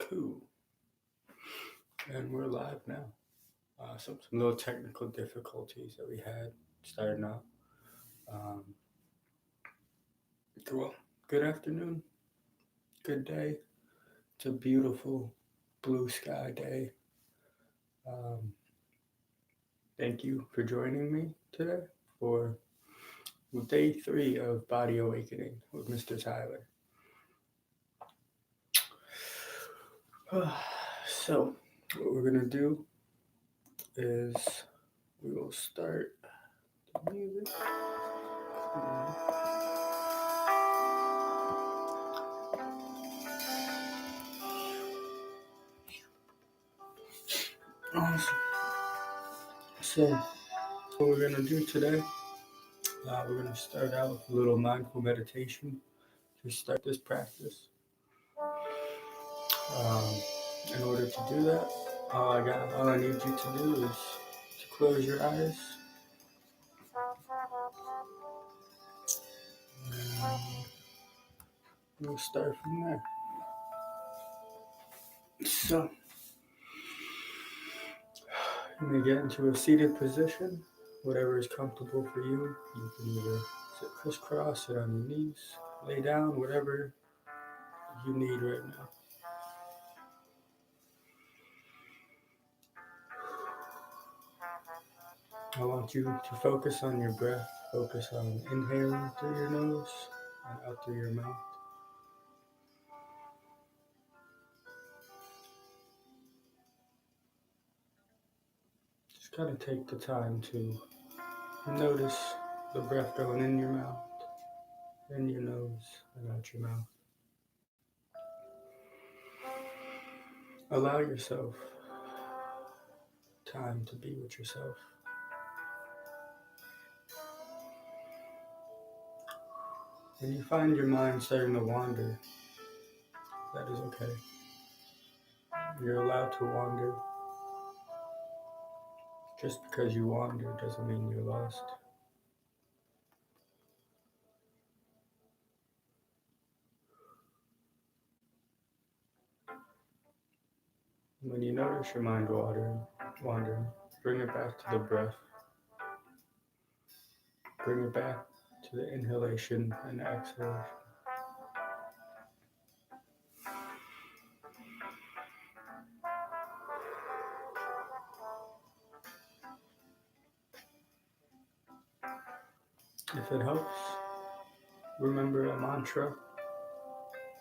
2. And we're live now. Some little technical difficulties that we had starting out. Um, well, good afternoon, good day. It's a beautiful blue sky day. Um, Thank you for joining me today for day 3 of Body Awakening with Mr. Tyler. So, what we're going to do is we will start the music. Awesome. So, what we're going to do today, we're going to start out with a little mindful meditation to start this practice. In order to do that, all I need you to do is to close your eyes. And we'll start from there. So, you may get into a seated position, whatever is comfortable for you. You can either sit crisscross, sit on your knees, lay down, whatever you need right now. I want you to focus on your breath. Focus on inhaling through your nose and out through your mouth. Just gotta take the time to notice the breath going in your mouth, in your nose, and out your mouth. Allow yourself time to be with yourself. When you find your mind starting to wander, that is okay. You're allowed to wander. Just because you wander doesn't mean you're lost. When you notice your mind wandering, bring it back to the breath. Bring it back to the inhalation and exhalation. If it helps, remember a mantra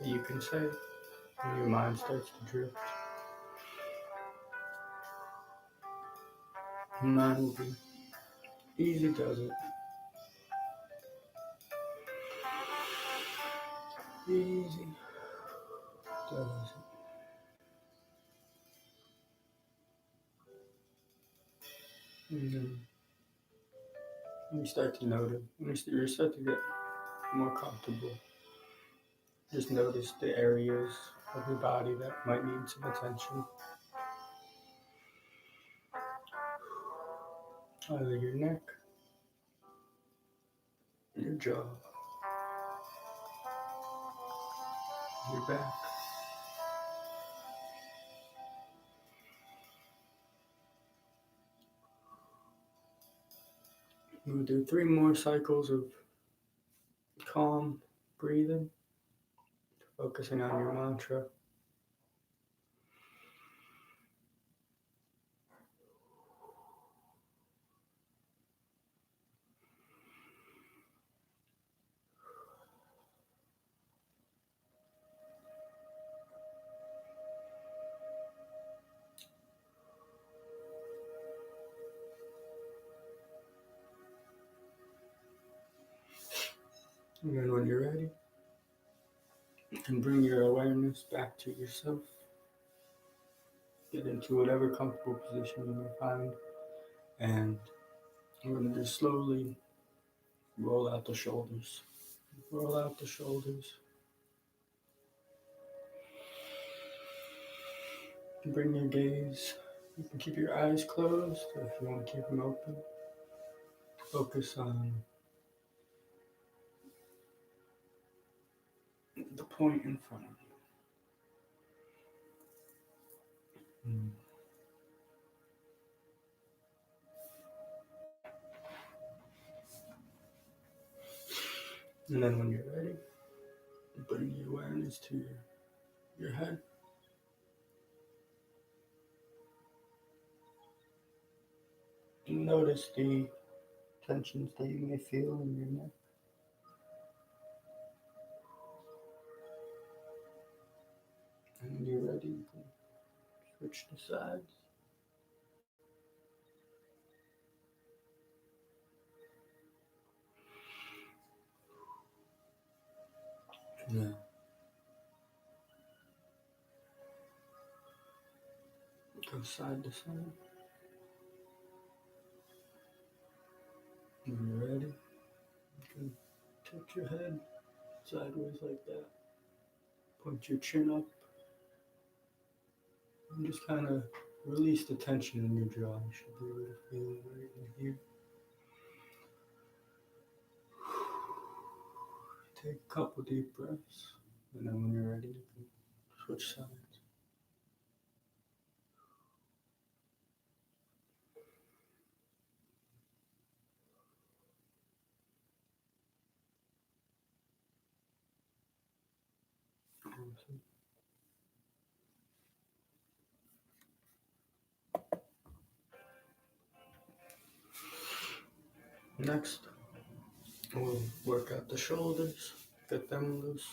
that you can say when your mind starts to drift. Mine will be easy does it. Easy does it. And then when you start to notice, when you start to get more comfortable, just notice the areas of your body that might need some attention. Either your neck, your jaw, your back. We'll do 3 more cycles of calm breathing, focusing on your mantra. And then when you're ready, you can bring your awareness back to yourself. Get into whatever comfortable position you may find. And we're going to just slowly roll out the shoulders. Roll out the shoulders. Bring your gaze. You can keep your eyes closed, or if you want to keep them open, focus on the point in front of you. Mm. And then when you're ready, bring the awareness to your head. And notice the tensions that you may feel in your neck. And when you're ready, you can switch to sides. Yeah. Go side to side. When you're ready, you can tilt your head sideways like that. Point your chin up. And just kind of release the tension in your jaw. You should be able to feel it right in here. Take a couple deep breaths. And then when you're ready, you can switch sides. Awesome. Next, we'll work out the shoulders, get them loose.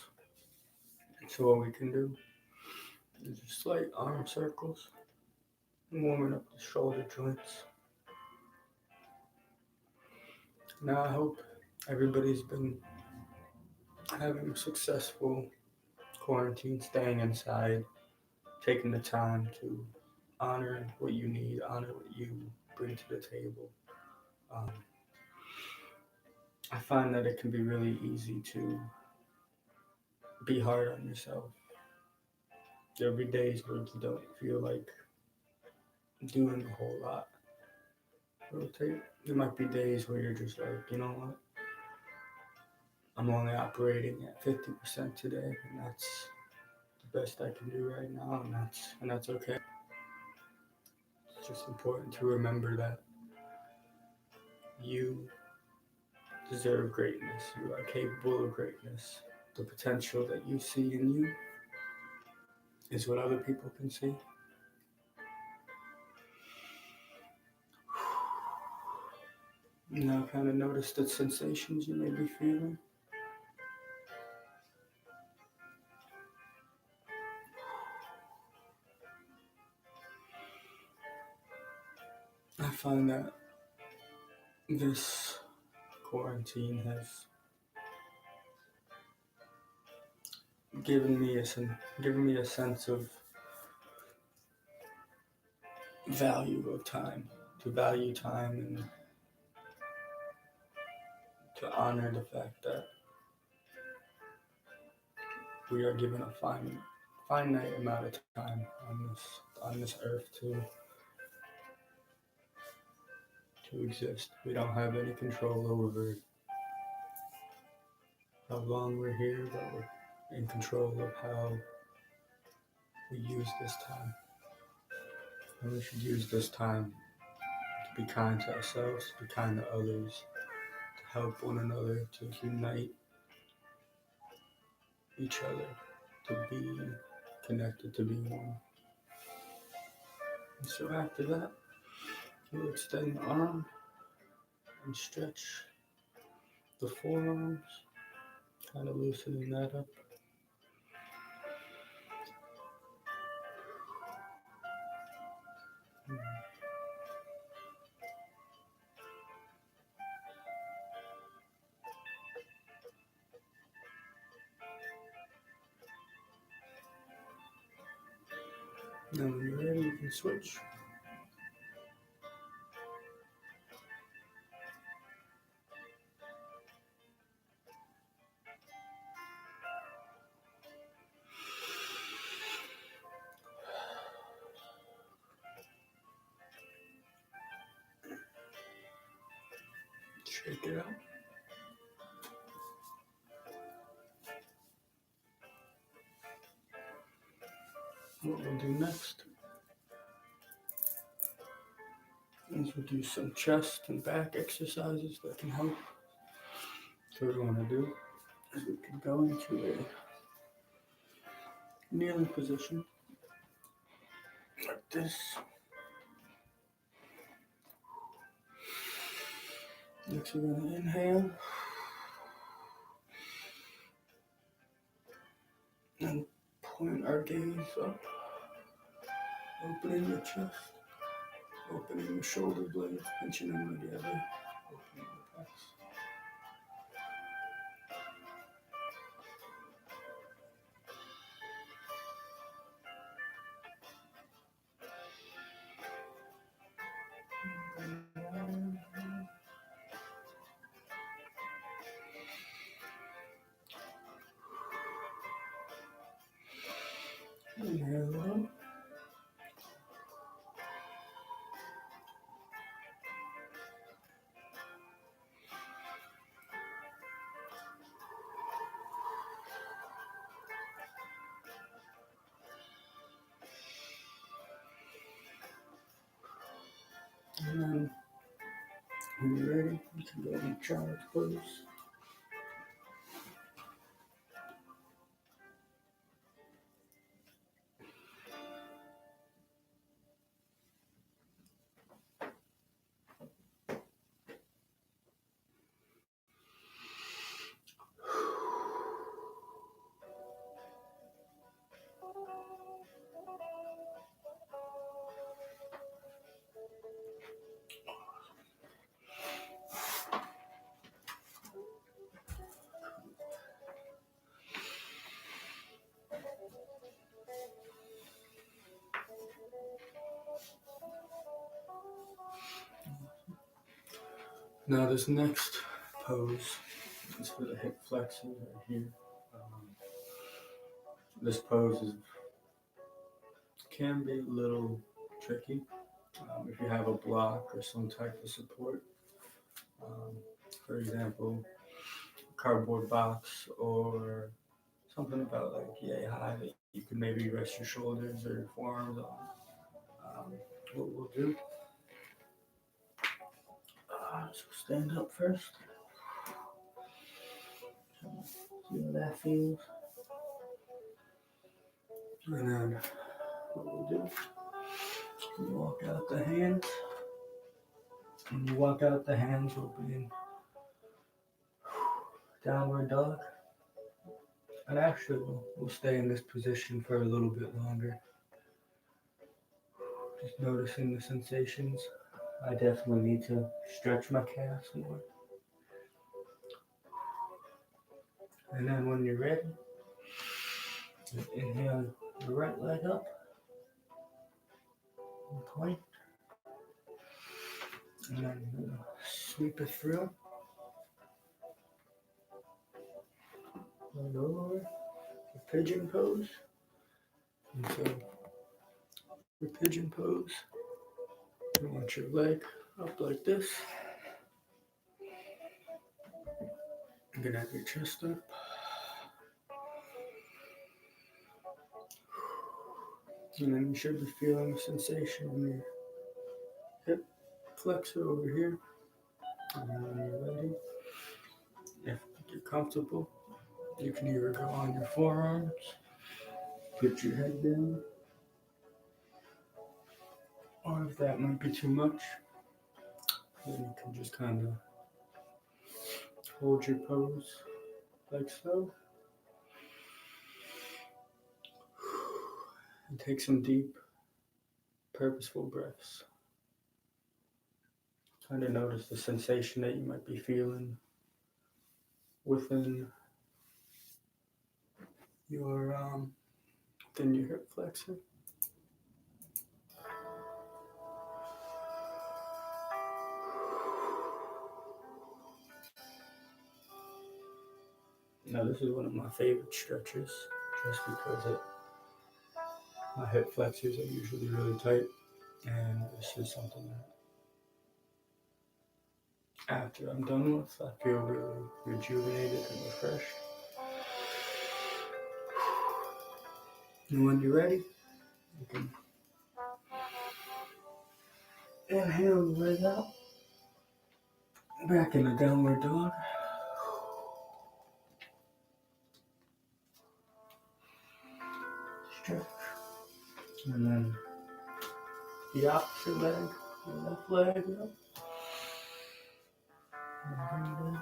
So what we can do is just slight arm circles, warming up the shoulder joints. Now I hope everybody's been having a successful quarantine, staying inside, taking the time to honor what you need, honor what you bring to the table. Um, I find that it can be really easy to be hard on yourself. There'll be days where you don't feel like doing a whole lot. There might be days where you're just like, you know what? I'm only operating at 50% today, and that's the best I can do right now, and that's okay. It's just important to remember that you deserve greatness. You are capable of greatness. The potential that you see in you is what other people can see. Now kind of notice the sensations you may be feeling. I find that this quarantine has given me a sense of value of time, to value time and to honor the fact that we are given a finite amount of time on this earth to exist. We don't have any control over how long we're here, but we're in control of how we use this time. And we should use this time to be kind to ourselves, to be kind to others, to help one another, to unite each other, to be connected, to be one. And so after that, we'll extend the arm and stretch the forearms, kind of loosening that up. Now when you're ready, you can switch. Shake it out. What we'll do next Let's do some chest and back exercises that can help. So what we want to do is we can go into a kneeling position like this. Next, we're going to inhale and point our gaze up, opening the chest, opening the shoulder blades, pinching them together, opening the pecs. Inhale up. And then when you're ready, you can go in child's pose. Now this next pose is for the hip flexors right here. This pose can be a little tricky if you have a block or some type of support. For example, a cardboard box or something about like yay high that you can maybe rest your shoulders or your forearms on. What we'll do, so stand up first. See how that feels. And then what we'll do, you walk out the hands. When you walk out the hands, we'll be in downward dog. And actually, we'll stay in this position for a little bit longer. Just noticing the sensations. I definitely need to stretch my calves more. And then when you're ready, inhale the right leg up. And point. And then sweep it through. And over. The pigeon pose. And so, your pigeon pose, you want your leg up like this. You're going to have your chest up. And then you should be feeling the sensation in your hip flexor over here. And then when you're ready, if you're comfortable, you can either go on your forearms, put your head down, or if that might be too much, then you can just kind of hold your pose like so. And take some deep, purposeful breaths. Kind of notice the sensation that you might be feeling within your hip flexor. Now this is one of my favorite stretches, just because my hip flexors are usually really tight, and this is something that after I'm done with, I feel really rejuvenated and refreshed. And when you're ready, you can Inhale, leg out. Back in the downward dog. Stretch. And then the opposite leg, the left leg up. And breathe in.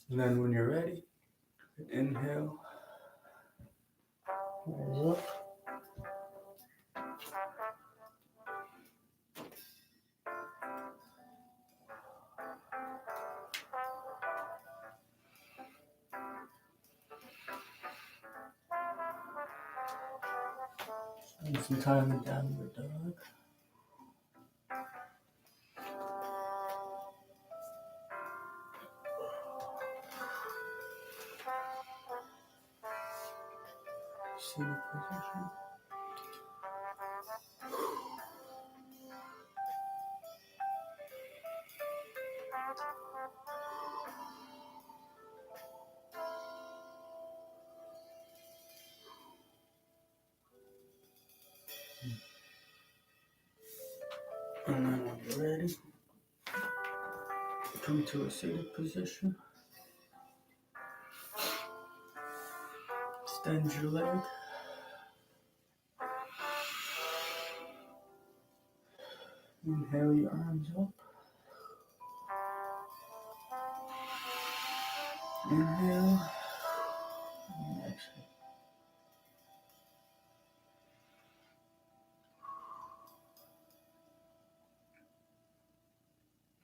And then when you're ready, inhale, rise up. Spend some time in downward dog. Seated position. And then when you're ready, come to a seated position. Extend your leg. Inhale your arms up. Inhale. And exhale.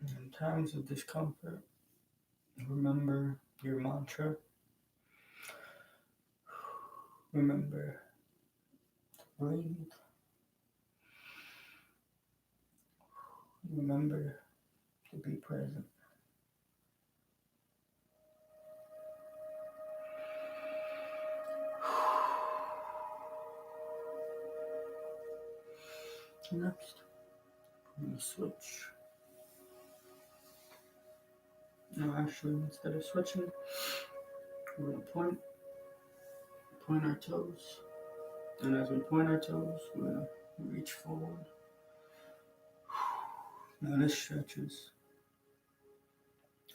In times of discomfort, remember your mantra. Remember to breathe. Remember to be present. Next, we're going to switch. No, actually, instead of switching, we're going to point our toes. And as we point our toes, we're going to reach forward. Now this stretches.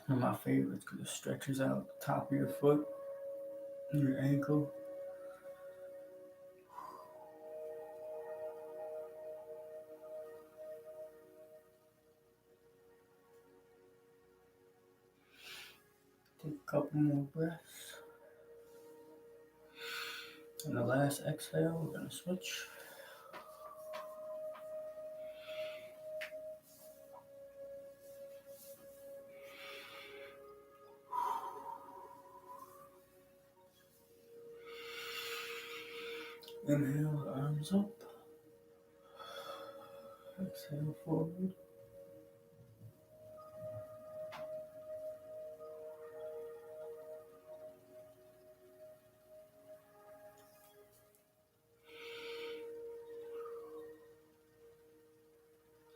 One of my favorites because it stretches out the top of your foot, your ankle. Take a couple more breaths. And the last exhale, we're going to switch. Inhale, arms up. Exhale, forward.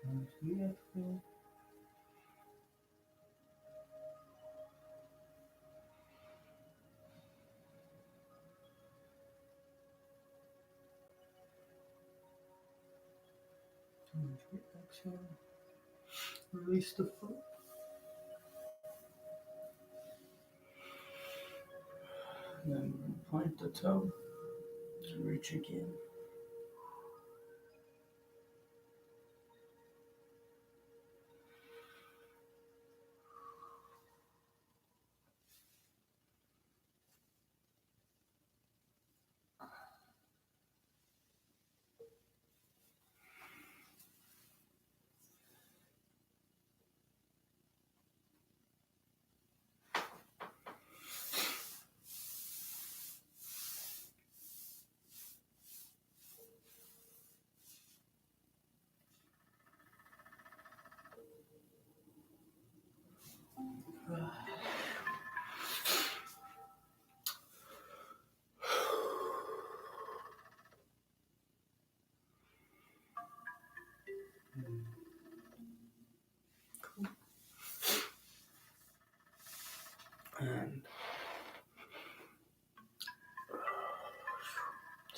And exhale. Exhale. Release the foot. And then point the toe to reach again.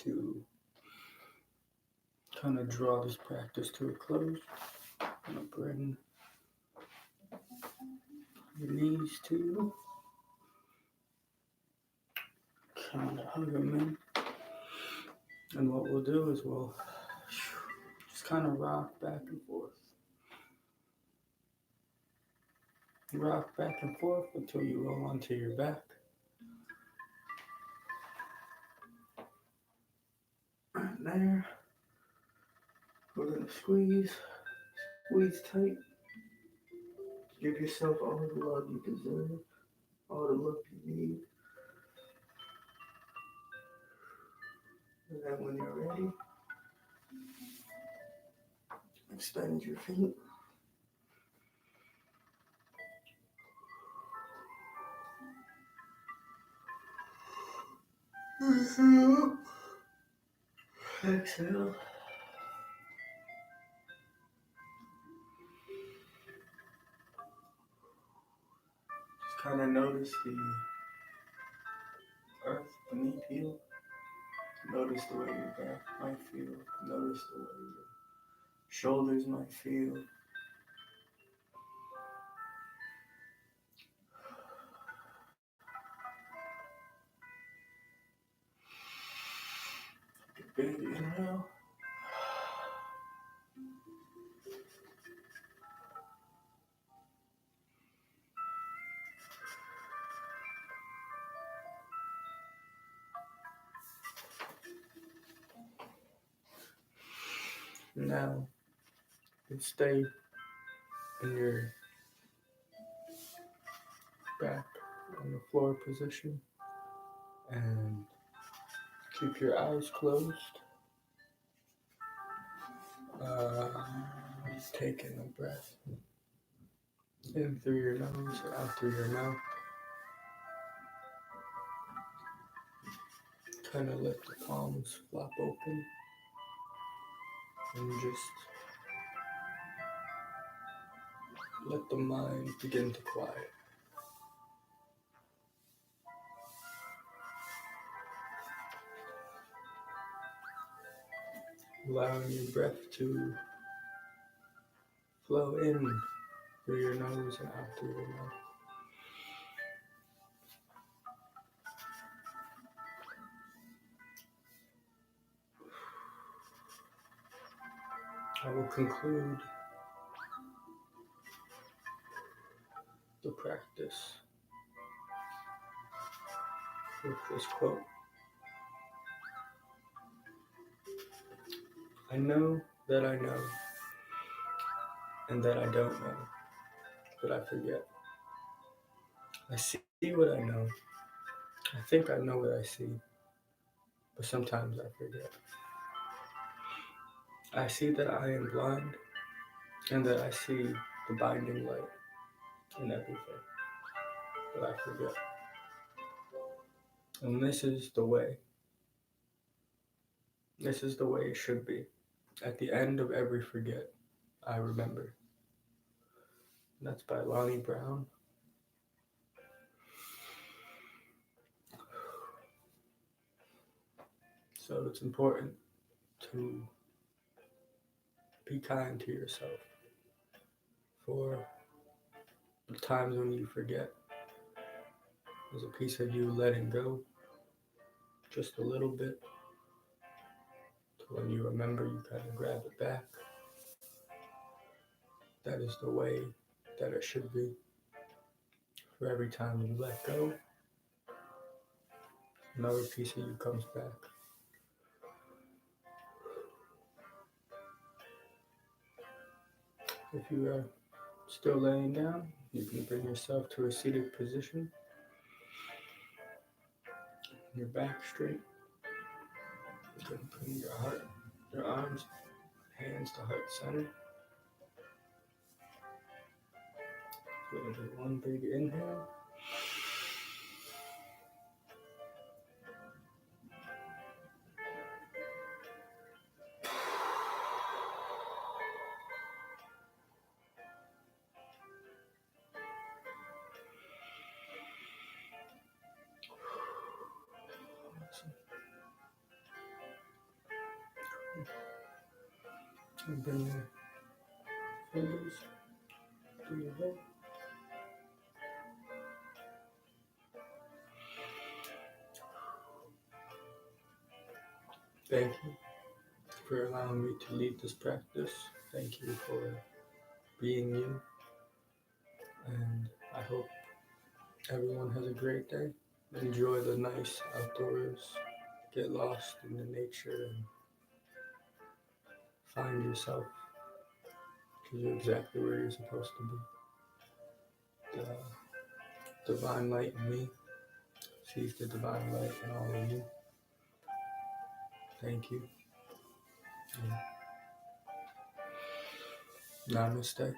to kind of draw this practice to a close, I'm going to bring your knees to you. Kind of hug them in. And what we'll do is we'll just kind of rock back and forth. Rock back and forth until you roll onto your back. Right there. We're going to squeeze tight. Give yourself all the love you deserve, all the love you need. And then when you're ready, extend your feet. Exhale. Just kind of notice the earth beneath you. Notice the way your back might feel. Notice the way your shoulders might feel. Big inhale. Now, you stay in your back on the floor position and keep your eyes closed. Taking a breath in through your nose, out through your mouth. Kind of let the palms flop open and just let the mind begin to quiet. Allowing your breath to flow in through your nose and out through your mouth. I will conclude the practice with this quote. I know that I know, and that I don't know, but I forget. I see what I know. I think I know what I see, but sometimes I forget. I see that I am blind, and that I see the binding light in everything, but I forget. And this is the way. This is the way it should be. At the end of every forget, I remember. And that's by Lonnie Brown. So it's important to be kind to yourself for the times when you forget. There's a piece of you letting go just a little bit. To when you remember, you kind of grab it back. That is the way that it should be. For every time you let go, another piece of you comes back. If you are still laying down, you can bring yourself to a seated position. Your back straight. You can bring your arms, hands to heart center. We're going to do one big inhale. And bring your fingers to your head. Thank you for allowing me to lead this practice. Thank you for being you. And I hope everyone has a great day. Enjoy the nice outdoors. Get lost in the nature and find yourself, because you're exactly where you're supposed to be. The divine light in me sees the divine light in all of you. Thank you. And namaste.